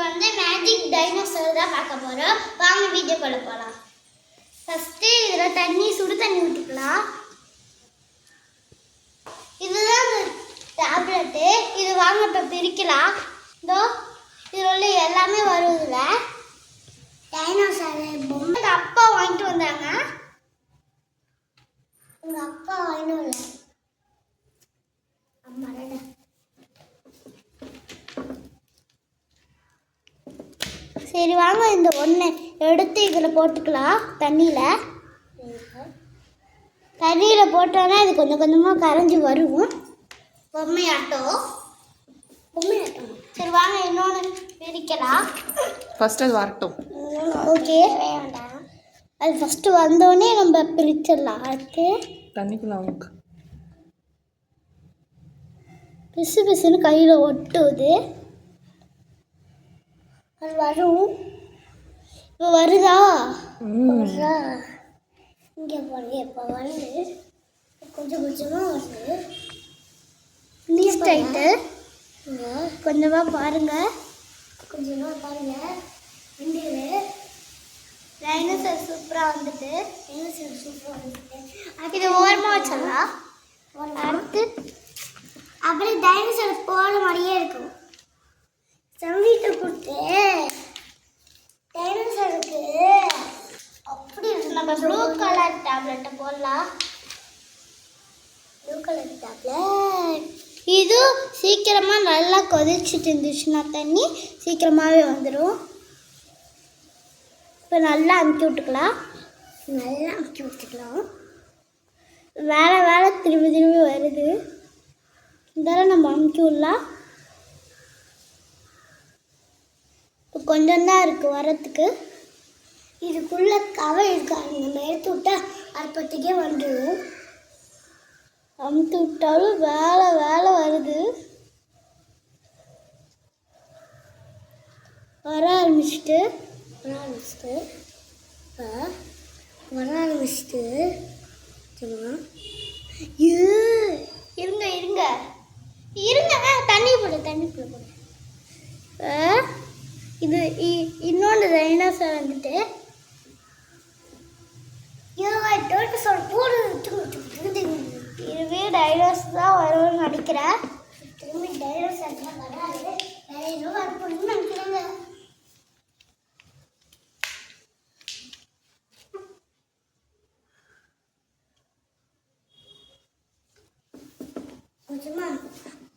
வந்து magic dinosaur தான் பார்க்க போகிறோம். வாங்க வீடியோக்குள்ள போகலாம். ஃபஸ்ட்டு இதில் சுடு தண்ணி ஊற்றிக்கலாம். இதுதான் டேப்லெட்டு. இது வாங்க இப்போ பிரிக்கலாம். இதோ இதில் உள்ள எல்லாமே வரும். இதில் டைனோசர் பொம்மை அப்பா வாங்கிட்டு வந்தாங்க. உங்கள் அப்பா வாங்கிட்டு வரல. அம்மா சரி வாங்க இந்த ஒன்றை எடுத்து இதில் போட்டுக்கலாம். தண்ணியில் போட்டோன்னா இது கொஞ்சம் கொஞ்சமாக கரைஞ்சி வரும். பொம்மையாட்டம். சரி வாங்க இன்னொன்று பிரிக்கலாம். ஃபஸ்ட்டு அது வரட்டும். ஓகே வேண்டாம். அது ஃபஸ்ட்டு வந்தோடனே நம்ம பிரிச்சிடலாம். அடுத்து தண்ணிக்குள்ள அவங்க பிசு பிசுன்னு கையில் ஒட்டுது. அது வரும். இப்போ வருதா? இங்கே போடுங்க. இப்போ வருது. கொஞ்சம் கொஞ்சமாக வருது. லீஸ்ட் ஆகிட்டு கொஞ்சமாக பாருங்கள். கொஞ்சமாக பாருங்கள். டைனோசர் சூப்பராக வந்துட்டு. இது ஓரமாக வச்சிடலாம். அடுத்து அப்படியே டைனோசர் போன மாதிரியே இருக்கும். சமீட்டை கொடுத்து டைனோசருக்கு அப்படி இருக்கு. நம்ம ப்ளூ கலர் டேப்லெட்டை போடலாம். ப்ளூ கலர் டேப்லெட் இது சீக்கிரமாக நல்லா கொதிச்சுட்டு இருந்துச்சுன்னா தண்ணி சீக்கிரமாகவே வந்துடும். இப்போ நல்லா அமுக்கி விட்டுக்கலாம். வேலை திரும்பி திரும்பி வருது. இதெல்லாம் நம்ம அமுக்கி விடலாம். இப்போ கொஞ்சம் தான் இருக்குது வரத்துக்கு. இதுக்குள்ளே கவர் இருக்காது. நம்ம எடுத்து விட்டால் அது பற்றிக்கே வந்துடும். அமுத்து விட்டாலும் வேலை வருது. வர ஆரம்பிச்சிட்டு இருங்க தண்ணி போடு. இது இன்னொன்று டைனோசர் வந்துட்டு இதுவே டைனோசர் தான் வரும்னு நினைக்கிறேன். திரும்பி டைனோசர் தான் வராது. வேற ஏதோ வரப்போன்னு நினைக்கிறாங்க.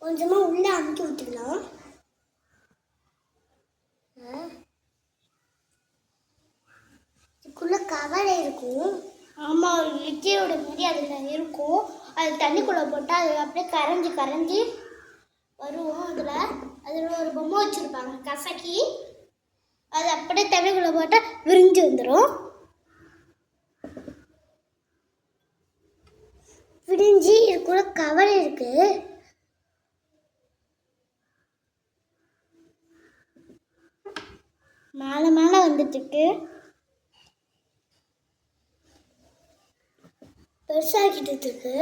கொஞ்சமாக உள்ளே அமுக்கி விட்டுக்கலாம். இதுக்குள்ளே கவர் இருக்கும். ஆமாம், ஒரு லிக்கியோட மாரி அதில் இருக்கும். அது தண்ணிக்குள்ளே போட்டால் அது அப்படியே கரைஞ்சி வருவோம். அதில் ஒரு பொம்மை வச்சுருப்பாங்க கசக்கி. அது அப்படியே தண்ணிக்குள்ளே போட்டால் விரிஞ்சு வந்துடும். விரிஞ்சு இதுக்குள்ளே கவர் இருக்குது. மேலே வந்துட்டுருக்கு. பெருசாகிட்டு இருக்கு.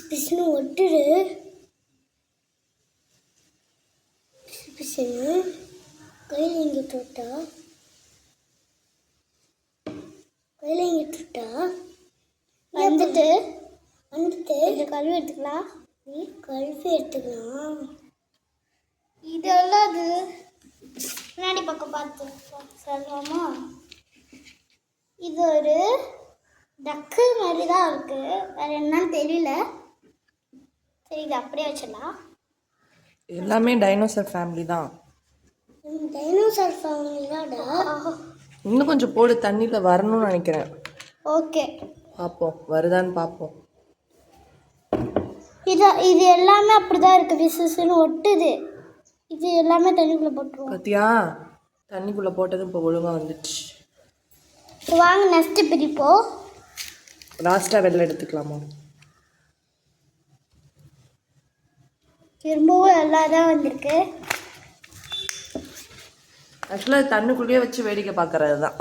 பிசுன்னு ஒட்டுரு. பிசுன்னு கையில் இங்கிட்டு விட்டா வந்துட்டு இதை கழுவி எடுத்துக்கலாம். இதெல்லாம் அது முன்னாடி பக்கம் பார்த்து சொல்லலாமா? இது ஒரு டக்கு மாதிரி தான் இருக்குது. வேறு என்னன்னு தெரியல. சரி இது அப்படியே வச்சிடலாம். எல்லாமே டைனோசர் ஃபேமிலி தான். டைனோசர் ஃபேமிலி தான்டா. இன்னும் கொஞ்சம் போடு. தண்ணியில் வரணும்னு நினைக்கிறேன். ஓகே பார்ப்போம், வருதான்னு பார்ப்போம். இது எல்லாமே அப்படி தான் இருக்குது. பிசுன்னு ஒட்டுது. இது எல்லாமே தண்ணிக்குள்ளே போட்டுருவோம். பார்த்தியா, தண்ணிக்குள்ளே போட்டதும் இப்போ ஒழுங்காக வந்துடுச்சு. வாங்க நெக்ஸ்ட்டு பிரிப்போம். லாஸ்ட்டாக வெளில எடுத்துக்கலாமா? திரும்பவும் எல்லாம் தான் வந்திருக்கு. ஆக்சுவலாக தண்ணிக்குள்ளேயே வச்சு வேடிக்கை பார்க்கறது தான்.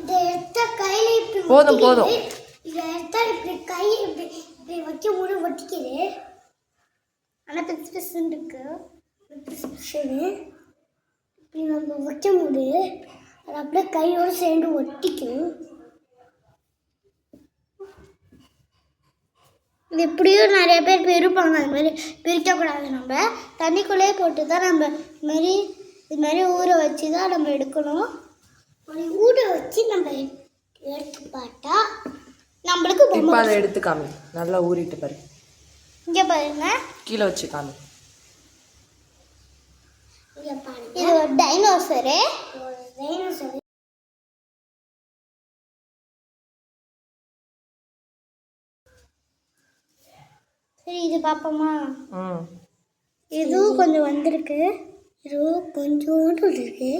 இதை எடுத்த கையில் போதும். இதை எடுத்தா இப்படி கை இப்படி வைக்க முடி ஒட்டிக்குது. ஆனால் பிசுன்னு இருக்கு. இப்படி நம்ம வைக்கும் போது அது அப்படியே கையோடு சேர்ந்து ஒட்டிக்கும். இது எப்படியும் நிறைய பேர் பிரிப்பாங்க. அது மாதிரி பிரிக்கக்கூடாது. நம்ம தண்ணிக்குள்ளேயே போட்டு தான் நம்ம இது மாதிரி ஊற வச்சு தான் நம்ம எடுக்கணும். அப்படி ஊற வச்சு நம்ம எடுத்து பார்த்தா நம்மளுக்கு இப்போ அதை எடுத்து காமி. நல்லா ஊறிட்டு பாரு. இங்கே பாருங்க, கீழே வச்சு காமி. இது ஒரு டைனோசரு. சரி, இது பார்ப்போமா? இதுவும் கொஞ்சம் வந்திருக்கு. இதுவும் கொஞ்சோண்டு இருக்கு.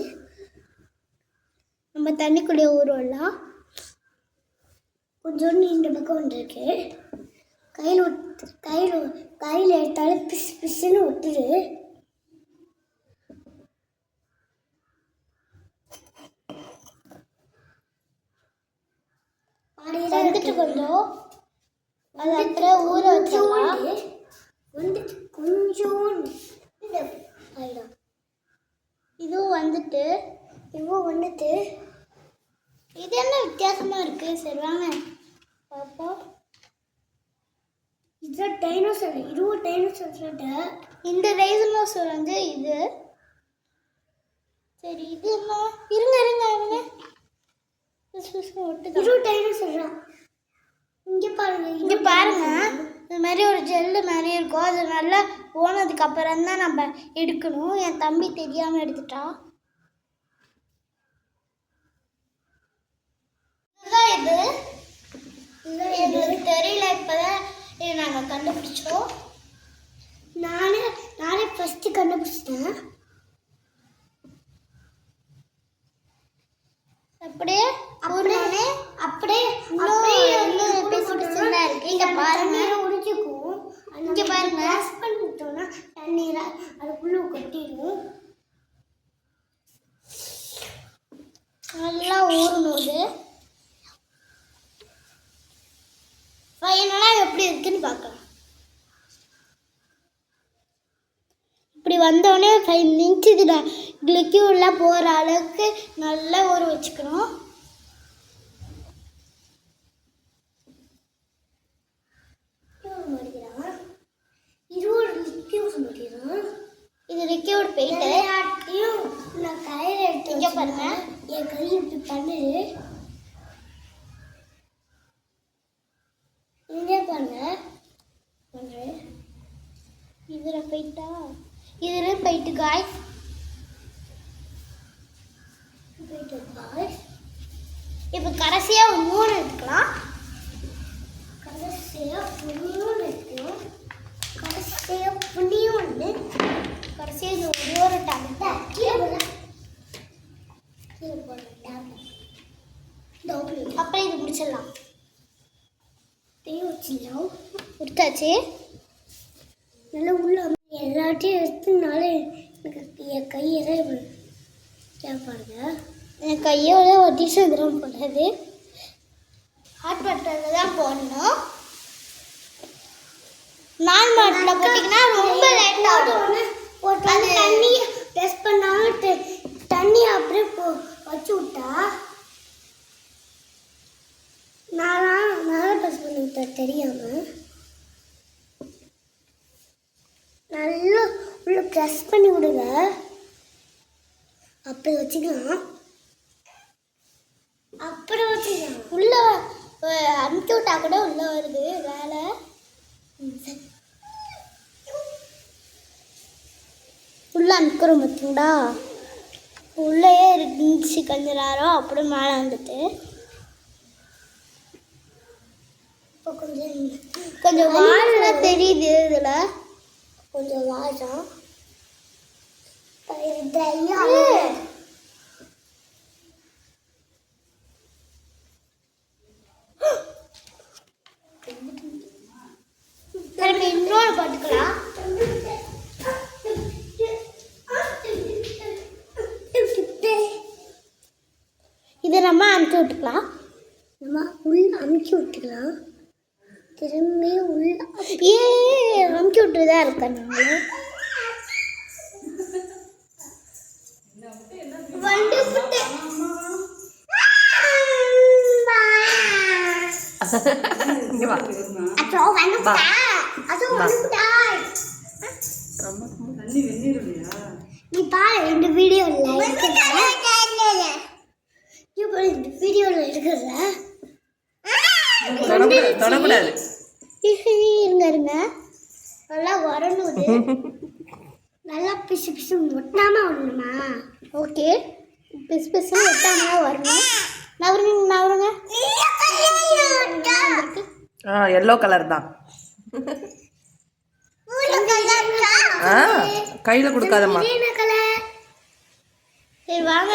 நம்ம தண்ணிக்குள்ளே ஊறலாம். கொஞ்சோண்டு இந்த பக்கம் வந்துருக்கு. கையில் எடுத்தாலும் பிசு பிசுன்னு ஒட்டுது. வந்துட்டு கொஞ்சம் அது அப்புறம் ஊற வச்சோம். வந்துட்டு கொஞ்சோண்டு இதுவும் வந்துட்டு இது என்ன வித்தியாசமா இருக்கு? சரி வாங்க பார்ப்போம். இதுதான் டைனோசர். இதுவும் டைனோசர். இந்த டைனோசர் வந்து இது. சரி, இது என்ன? இருங்க இதுவும் டைனோசர் தான். இங்கே பாருங்க இது மாதிரி ஒரு ஜெல்லு மாதிரி இருக்கும். அது நல்லா போனதுக்கு அப்புறம் தான் நம்ம எடுக்கணும். என் தம்பி தெரியாமல் எடுத்துட்டான். இது எங்களுக்கு தெரியல. இப்போதான் இதை நாங்கள் கண்டுபிடிச்சோம். நானே ஃபஸ்ட்டு கண்டுபிடிச்சிட்டேன். அப்படியே இங்க பாருங்க, உடிச்சுக்கும். இங்க பாருங்க, பண்ணிட்டோம்னா தண்ணீரை அதுக்குள்ள கொட்டிடும். நல்லா ஊறணும். இது ஃபைனலா எப்படி இருக்குன்னு பார்க்கலாம். இப்படி வந்தோடனே 5 மினிட்ஸ் இது லிக்யூட்ல போகிற அளவுக்கு நல்லா ஊற வச்சுக்கணும். இது லிக்யூட் போயிட்டு நான் கையில் எடுத்து பாருங்க. என் கை இப்படி பண்ணுது. இங்கே பாருங்க பண்ணுறேன். இதில் போயிட்டு காய்ஸ் இப்போ கடைசியாக ஒரு 3 எடுத்துக்கலாம். கடைசியாக புளியோண்டு கடைசியாக இது ஒரு டேப்லெட் அப்புறம் இது முடிச்சிடலாம். முடிச்சாச்சு. நல்லா உள்ள எல்லாத்தையும் எடுத்துனாலே எனக்கு என் கையெல்லாம் கேட்பாங்க. என் கையோட ஒட்டி சுதரம் போடுறது. ஹாட் வாட்டரில் தான் போடணும். நாள் மாட்டில் போட்டிங்கன்னா ரொம்ப லேட் ஆகும். அது தண்ணியை டெஸ்ட் பண்ணாமல் தண்ணியை அப்படியே வச்சு விட்டா நான் டெஸ்ட் பண்ணி விட்டேன் தெரியாமல். நல்லா உள்ள ப்ரெஸ் பண்ணி விடுங்க. அப்படி வச்சுக்கலாம். உள்ள அமுக்கி விட்டா கூட உள்ள வருது வேலை. உள்ள அமுக்கிறோம் பார்த்தீங்களா? உள்ளேயே இருந்துச்சு கொஞ்ச நேரம். அப்படியே மேலே வந்துட்டு இப்போ கொஞ்சம் வாழலாம் தெரியுது. இதில் கொஞ்சம் வாழம் இன்னொரு பாட்டுக்கலாம். இதை நம்ம அமுக்கி விட்டுக்கலாம். அமுக்கி விட்டுக்கலாம். திரும்பி உள்ள அமுக்கி விட்டுதான் இருக்கேன். இங்க வா நீ பாரு இந்த வீடியோல இருக்குல்ல தொடக்கூடாது. இருங்க இருங்க நல்லா வரணும் இது. நல்லா பிசு பிசு ஒட்டாம வரணுமா? ஓகே பிசு பிசு ஒட்டாம வரணும். நவருங்க எல்லோ கலர் தான். கையில கொடுக்காதம்மா. சரி வாங்க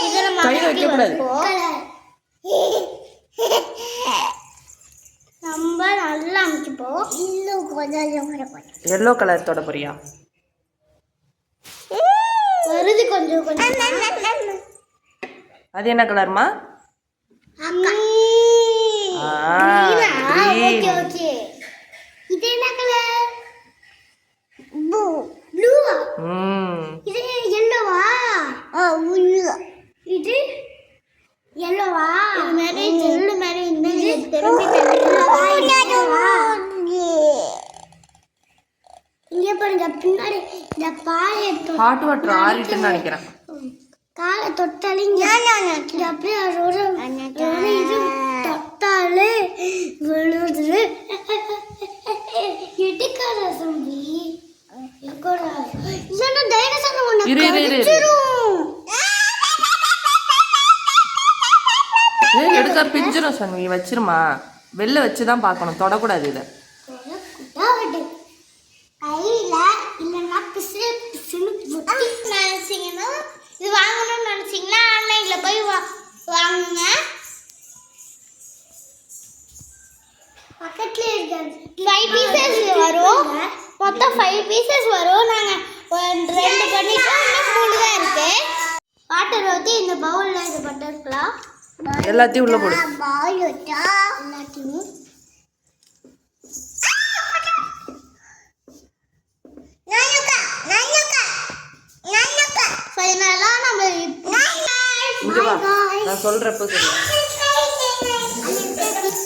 இதை நம்ம கையில வைக்க கூடாது. நம்ம நல்லா அமைக்கப்போம். இன்னும் கொஞ்சம் எல்லோ கலர் தொட போறியா? வருது கொஞ்சம் கொஞ்சம். அது என்ன கலர்மா? Okay okay. இது என்ன கலர்? ப்ளூவா? இது yellowவா? இது yellowவா? மேலே ஜெல்லு மேலே இன்னும் திரும்பி இங்க பாருங்க பின்னாடி இந்த பாயை ஹாட் வாட்டர் ஆறிட்டுன்னு நினைக்கிறேன். காலை தொட்டாலிங்க அப்படியே ஒரு இது தொட்டாலே விழுது. எடுக்காத தம்பி இல்லைன்னா டைனோசர் ஒன்று எடுக்க பிஞ்சிரும் சன்வி. வச்சிருமா, வெளில வச்சுதான் பார்க்கணும், தொடக்கூடாது. இதை கையில இல்லைன்னா பிசு பிசுன்னு நினைச்சீங்கன்னா இது வாங்கணும்னு நினைச்சீங்கன்னா ஆன்லைன்ல போய் வாங்குங்க. பக்கத்துல இருக்க 5 பீசஸ் வரும். மொத்தம் 5 பீசஸ் வரும். நாங்கள் 2 பண்ணிட்டோம், இன்னும் 3 தான் இருக்கு. வாட்டர் ஊற்றி இந்த பவுலில் இது பண்ணிருக்கலாம். எல்லாத்தையும் உள்ள போடு. எல்லாத்தையும் ஃபைனலாக நம்ம இங்க வா, நான் சொல்றப்ப சொல்லு.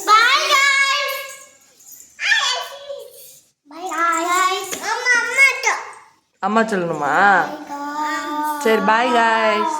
பாய் गाइस. பாய் गाइस. அம்மா சொல்லணுமா? சரி பாய் गाइस.